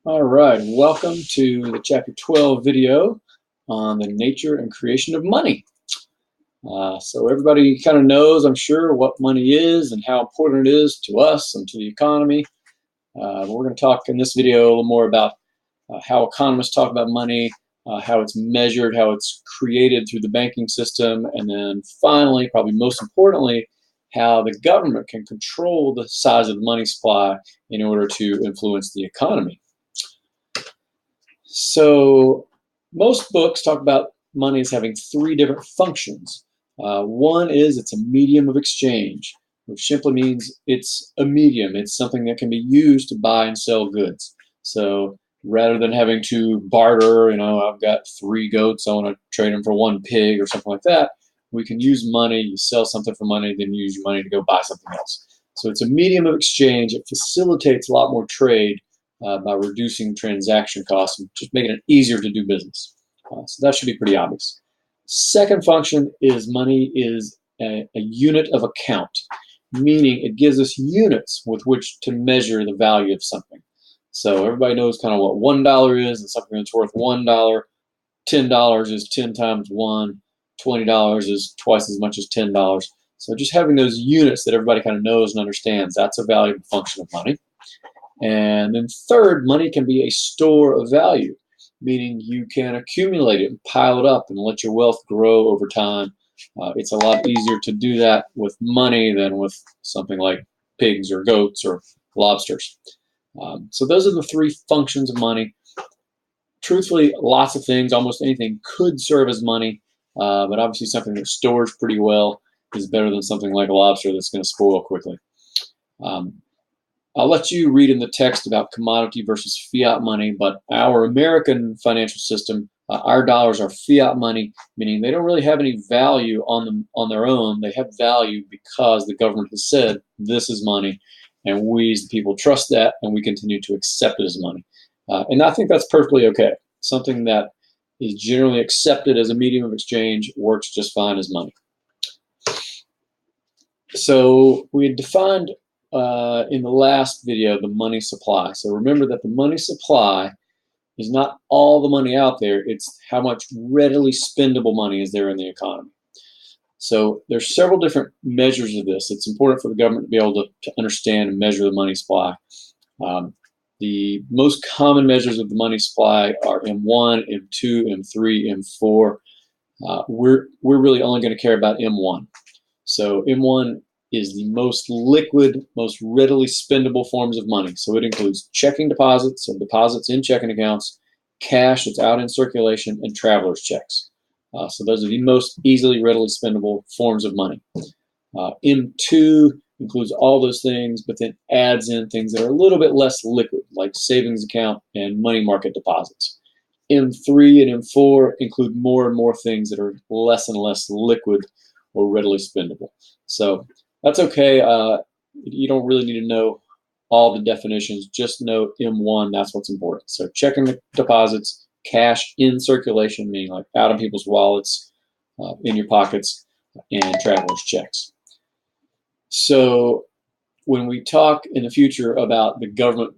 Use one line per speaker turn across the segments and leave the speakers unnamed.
All right, welcome to the Chapter 12 video on the nature and creation of money. So everybody kind of knows, I'm sure, what money is and how important it is to us and to the economy. We're going to talk in this video a little more about how economists talk about money, how it's measured, how it's created through the banking system, and then finally, probably most importantly, how the government can control the size of the money supply in order to influence the economy. So most books talk about money as having three different functions. One is it's a medium of exchange, which simply means it's a medium. It's something that can be used to buy and sell goods. So rather than having to barter, I've got 3 goats, I want to trade them for 1 pig or something like that, we can use money. You sell something for money, then use your money to go buy something else. So it's a medium of exchange. It facilitates a lot more trade by reducing transaction costs and just making it easier to do business. So that should be pretty obvious. Second function is money is a unit of account, meaning it gives us units with which to measure the value of something. So everybody knows kind of what $1 is, and something that's worth $1. $10 is 10 times 1. $20 is twice as much as $10. So just having those units that everybody kind of knows and understands, that's a valuable function of money. And then third, money can be a store of value, meaning you can accumulate it and pile it up and let your wealth grow over time. It's a lot easier to do that with money than with something like pigs or goats or lobsters. So those are the three functions of money. Truthfully, lots of things, almost anything could serve as money, but obviously something that stores pretty well is better than something like a lobster that's going to spoil quickly. I'll let you read in the text about commodity versus fiat money, but our American financial system, our dollars are fiat money, meaning they don't really have any value on their own. They have value because the government has said this is money, and we as the people trust that, and we continue to accept it as money. And I think that's perfectly okay. Something that is generally accepted as a medium of exchange works just fine as money. So we had defined in the last video the money supply. So remember that the money supply is not all the money out there, it's how much readily spendable money is there in the economy. So there's several different measures of this. It's important for the government to be able to understand and measure the money supply. The most common measures of the money supply are M1, M2, M3, M4. We're really only going to care about M1. So M1 is the most liquid, most readily spendable forms of money. So it includes checking deposits, so deposits in checking accounts, cash that's out in circulation, and traveler's checks. So those are the most easily, readily spendable forms of money. M2 includes all those things, but then adds in things that are a little bit less liquid, like savings account and money market deposits. M3 and M4 include more and more things that are less and less liquid or readily spendable. So that's okay. You don't really need to know all the definitions. Just know M1, that's what's important. So checking deposits, cash in circulation, meaning like out of people's wallets, in your pockets, and traveler's checks. So when we talk in the future about the government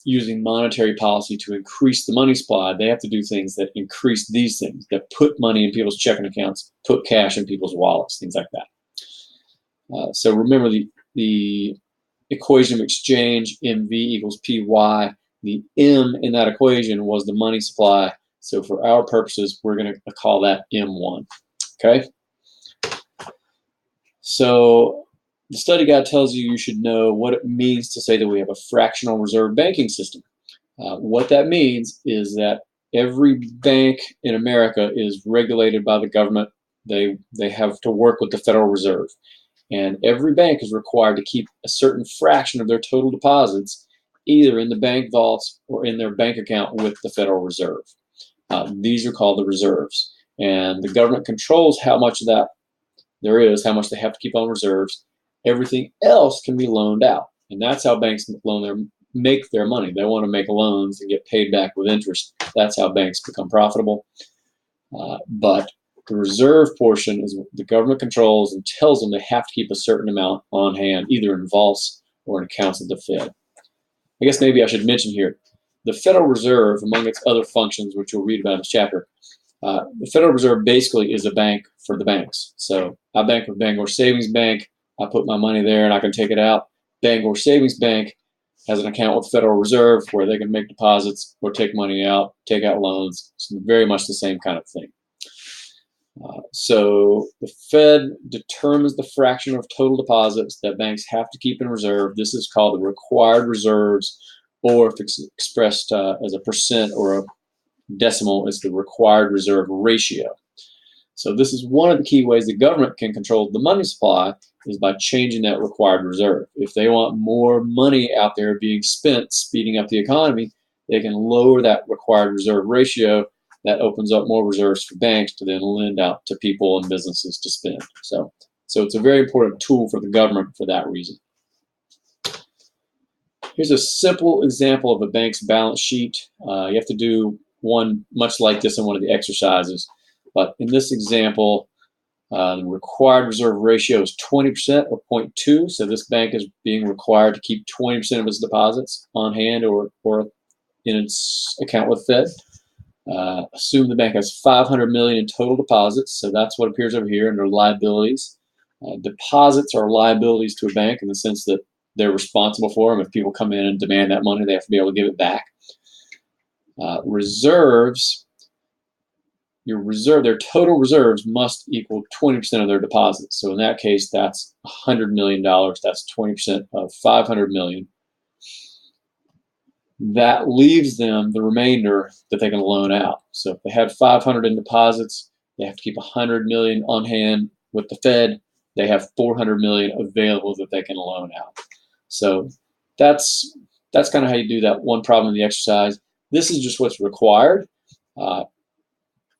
using monetary policy to increase the money supply, they have to do things that increase these things, that put money in people's checking accounts, put cash in people's wallets, things like that. So remember the equation of exchange, MV equals PY. The M in that equation was the money supply. So for our purposes, we're going to call that M1. Okay? So the study guide tells you should know what it means to say that we have a fractional reserve banking system. What that means is that every bank in America is regulated by the government. They have to work with the Federal Reserve. And every bank is required to keep a certain fraction of their total deposits either in the bank vaults or in their bank account with the Federal Reserve. These are called the reserves. And the government controls how much of that there is, how much they have to keep on reserves. Everything else can be loaned out. And that's how banks make their money. They want to make loans and get paid back with interest. That's how banks become profitable. But the reserve portion is the government controls and tells them they have to keep a certain amount on hand, either in vaults or in accounts at the Fed. I guess maybe I should mention here, the Federal Reserve, among its other functions, which you'll read about in this chapter, the Federal Reserve basically is a bank for the banks. So I bank with Bangor Savings Bank. I put my money there and I can take it out. Bangor Savings Bank has an account with the Federal Reserve where they can make deposits or take money out, take out loans. It's very much the same kind of thing. So the Fed determines the fraction of total deposits that banks have to keep in reserve. This is called the required reserves, or if it's expressed as a percent or a decimal, it's the required reserve ratio. So this is one of the key ways the government can control the money supply, is by changing that required reserve. If they want more money out there being spent, speeding up the economy, they can lower that required reserve ratio. That opens up more reserves for banks to then lend out to people and businesses to spend. So it's a very important tool for the government for that reason. Here's a simple example of a bank's balance sheet. You have to do one much like this in one of the exercises. But in this example, the required reserve ratio is 20% or 0.2. So this bank is being required to keep 20% of its deposits on hand or in its account with Fed. Assume the bank has $500 million in total deposits. So that's what appears over here under liabilities. Deposits are liabilities to a bank in the sense that they're responsible for them. If people come in and demand that money, they have to be able to give it back. Reserves, their total reserves must equal 20% of their deposits. So in that case, that's $100 million. That's 20% of $500 million. That leaves them the remainder that they can loan out. So if they had 500 in deposits, they have to keep 100 million on hand with the Fed. They have 400 million available that they can loan out. So that's kind of how you do that one problem in the exercise. This is just what's required.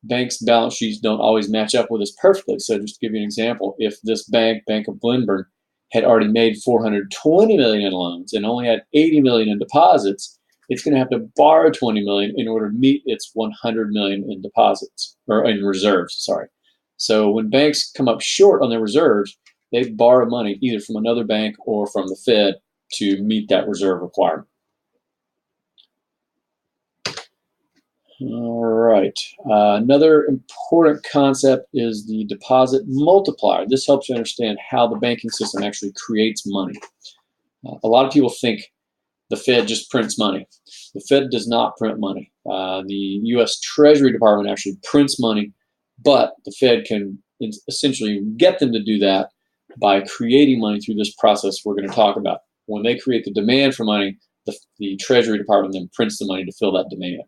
Banks' balance sheets don't always match up with this perfectly. So just to give you an example, if this bank, Bank of Glenburn, had already made 420 million in loans and only had 80 million in deposits, it's going to have to borrow 20 million in order to meet its 100 million in deposits, or in reserves, sorry. So when banks come up short on their reserves, they borrow money either from another bank or from the Fed to meet that reserve requirement. All right, another important concept is the deposit multiplier. This helps you understand how the banking system actually creates money. A lot of people think the Fed just prints money. The Fed does not print money. The U.S. Treasury Department actually prints money, but the Fed can essentially get them to do that by creating money through this process we're going to talk about. When they create the demand for money, the Treasury Department then prints the money to fill that demand.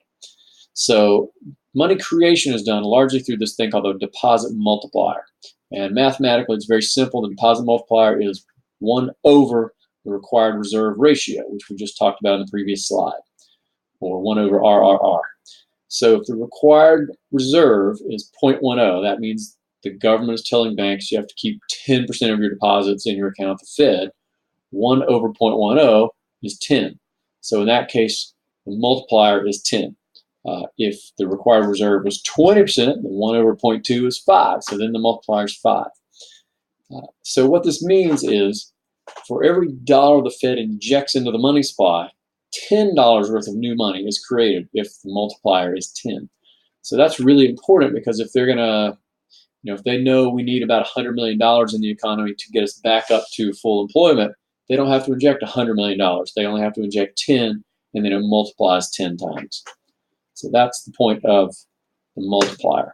So money creation is done largely through this thing called the deposit multiplier. And mathematically, it's very simple. The deposit multiplier is 1 over the required reserve ratio, which we just talked about in the previous slide, or 1 over RRR. So if the required reserve is 0.10, that means the government is telling banks you have to keep 10% of your deposits in your account at the Fed. 1 over 0.10 is 10. So in that case, the multiplier is 10. If the required reserve was 20%, then 1 over 0.2 is 5. So then the multiplier is 5. So what this means is, for every dollar the Fed injects into the money supply, $10 worth of new money is created if the multiplier is 10. So that's really important, because if they're going to, if they know we need about $100 million in the economy to get us back up to full employment, they don't have to inject $100 million. They only have to inject 10, and then it multiplies 10 times. So that's the point of the multiplier.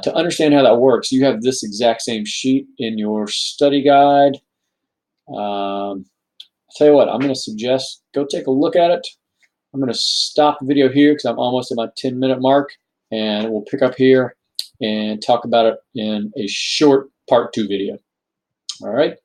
To understand how that works, you have this exact same sheet in your study guide. I'll tell you what, I'm going to suggest go take a look at it. I'm going to stop the video here because I'm almost at my 10-minute mark, and we'll pick up here and talk about it in a short part 2 video. All right.